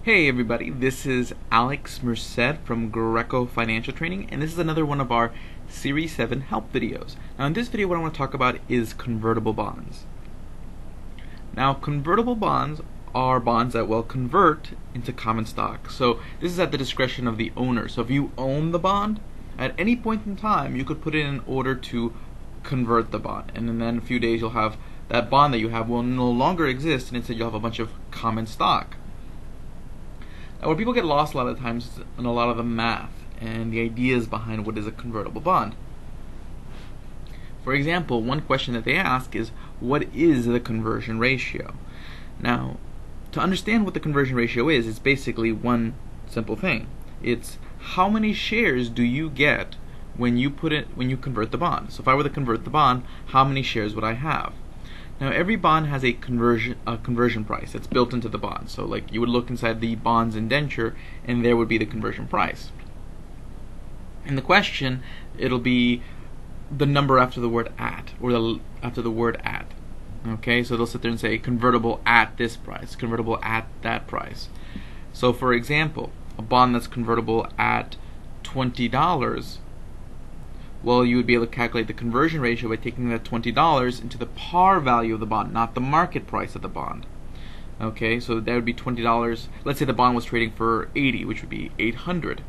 Hey everybody, this is Alex Merced from Greico Financial Training, and this is another one of our Series 7 help videos. Now in this video what I want to talk about is convertible bonds. Now convertible bonds are bonds that will convert into common stock. So this is at the discretion of the owner. So if you own the bond, at any point in time you could put in an order to convert the bond, and then in a few days you'll have that bond that you have will no longer exist, and instead you'll have a bunch of common stock. Now, where people get lost a lot of times is in a lot of the math and the ideas behind what is a convertible bond. For example, one question that they ask is, what is the conversion ratio? Now, to understand what the conversion ratio is, it's basically one simple thing. It's how many shares do you get when you convert the bond. So if I were to convert the bond, how many shares would I have? Now every bond has a conversion price that's built into the bond. So like you would look inside the bond's indenture and there would be the conversion price. In the question, it'll be the number after the word at, or after the word at. Okay, so they'll sit there and say convertible at this price, convertible at that price. So for example, a bond that's convertible at $20, well, you would be able to calculate the conversion ratio by taking that $20 into the par value of the bond, not the market price of the bond. Okay, so that would be $20. Let's say the bond was trading for $80, which would be $800.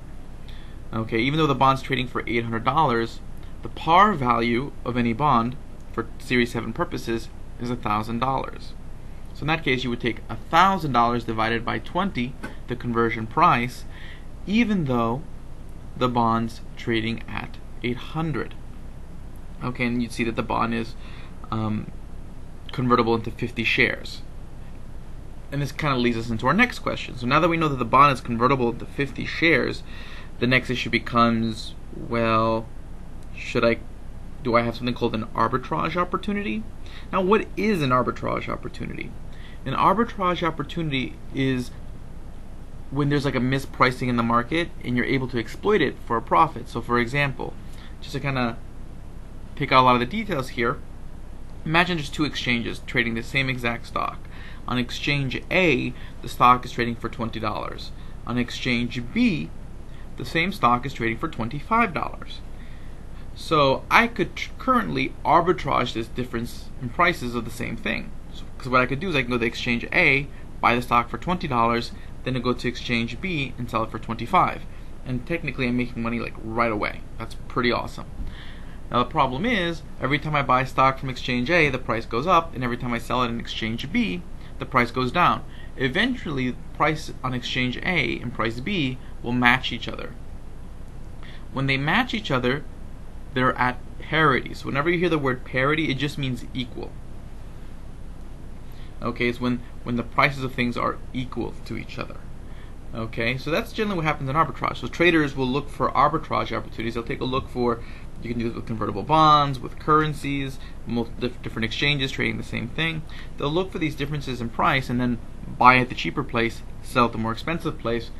Okay, even though the bond's trading for $800, the par value of any bond for Series 7 purposes is $1,000. So in that case, you would take $1,000 divided by 20, the conversion price, even though the bond's trading at 800. Okay, and you'd see that the bond is convertible into 50 shares. And this kind of leads us into our next question. So now that we know that the bond is convertible into 50 shares, the next issue becomes, well, do I have something called an arbitrage opportunity? Now, what is an arbitrage opportunity? An arbitrage opportunity is when there's like a mispricing in the market and you're able to exploit it for a profit. So for example, just to kind of pick out a lot of the details here, imagine there's two exchanges trading the same exact stock. On exchange A, the stock is trading for $20. On exchange B, the same stock is trading for $25. So I could currently arbitrage this difference in prices of the same thing. Because what I could do is I can go to exchange A, buy the stock for $20, then I go to exchange B and sell it for $25. And technically I'm making money like right away. That's pretty awesome. Now the problem is, every time I buy stock from exchange A, the price goes up, and every time I sell it in exchange B, the price goes down. Eventually, price on exchange A and price B will match each other. When they match each other, they're at parity. So whenever you hear the word parity, it just means equal. Okay, it's when the prices of things are equal to each other. Okay, so that's generally what happens in arbitrage. So traders will look for arbitrage opportunities. They'll take a look for, you can do this with convertible bonds, with currencies, different exchanges trading the same thing. They'll look for these differences in price and then buy at the cheaper place, sell at the more expensive place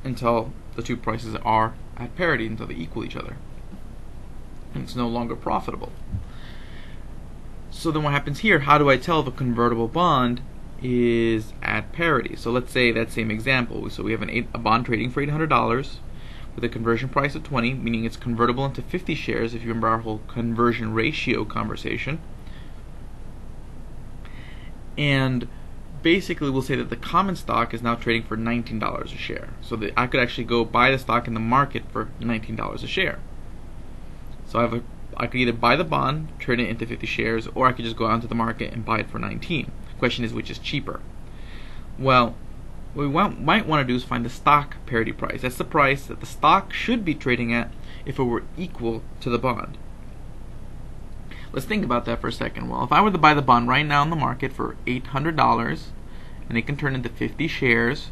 until the two prices are at parity, until they equal each other. And it's no longer profitable. So then what happens here? How do I tell if a convertible bond is at parity? So let's say that same example. So we have a bond trading for $800 with a conversion price of 20, meaning it's convertible into 50 shares, if you remember our whole conversion ratio conversation. And basically we'll say that the common stock is now trading for $19 a share. So that I could actually go buy the stock in the market for $19 a share. So I could either buy the bond, turn it into 50 shares, or I could just go out into the market and buy it for 19. The question is, which is cheaper? Well, what we might want to do is find the stock parity price. That's the price that the stock should be trading at if it were equal to the bond. Let's think about that for a second. Well, if I were to buy the bond right now in the market for $800 and it can turn into 50 shares,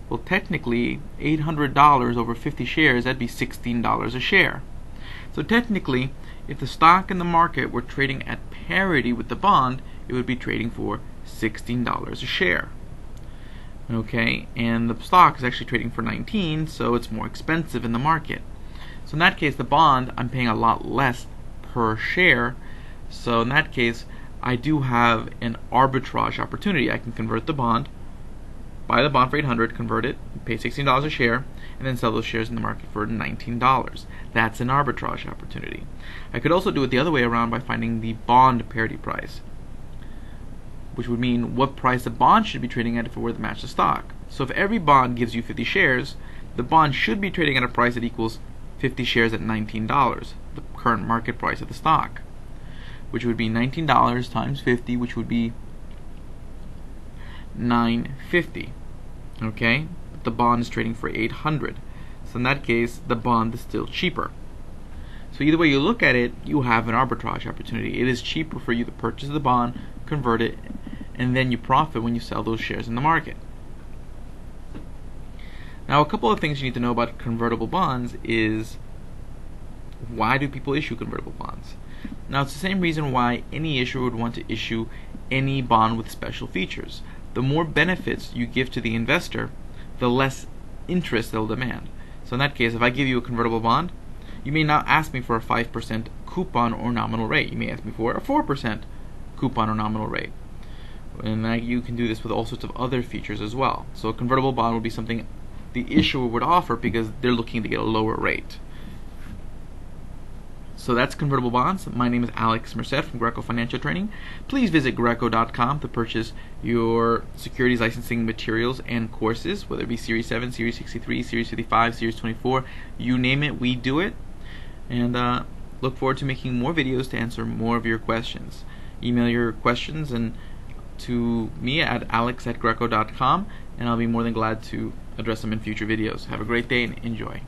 well, technically $800 over 50 shares, that'd be $16 a share. So technically, if the stock in the market were trading at parity with the bond, it would be trading for $16 a share. Okay, and the stock is actually trading for 19, so it's more expensive in the market. So in that case, the bond, I'm paying a lot less per share. So in that case, I do have an arbitrage opportunity. I can convert the bond buy the bond for $800, convert it, pay $16 a share, and then sell those shares in the market for $19. That's an arbitrage opportunity. I could also do it the other way around by finding the bond parity price, which would mean what price the bond should be trading at if it were to match the stock. So if every bond gives you 50 shares, the bond should be trading at a price that equals 50 shares at $19, the current market price of the stock, which would be $19 times 50, which would be $9.50. Okay, but the bond is trading for $800, so in that case the bond is still cheaper. So either way you look at it, you have an arbitrage opportunity. It is cheaper for you to purchase the bond, convert it, and then you profit when you sell those shares in the market. Now, a couple of things you need to know about convertible bonds is, why do people issue convertible bonds? Now, it's the same reason why any issuer would want to issue any bond with special features. The more benefits you give to the investor, the less interest they'll demand. So in that case, if I give you a convertible bond, you may not ask me for a 5% coupon or nominal rate. You may ask me for a 4% coupon or nominal rate. And you can do this with all sorts of other features as well. So a convertible bond would be something the issuer would offer because they're looking to get a lower rate. So that's convertible bonds. My name is Alex Merced from Greico Financial Training. Please visit Greico.com to purchase your securities licensing materials and courses, whether it be Series 7, Series 63, Series 55, Series 24, you name it, we do it. And look forward to making more videos to answer more of your questions. Email your questions and to me at alex@greico.com, and I'll be more than glad to address them in future videos. Have a great day and enjoy.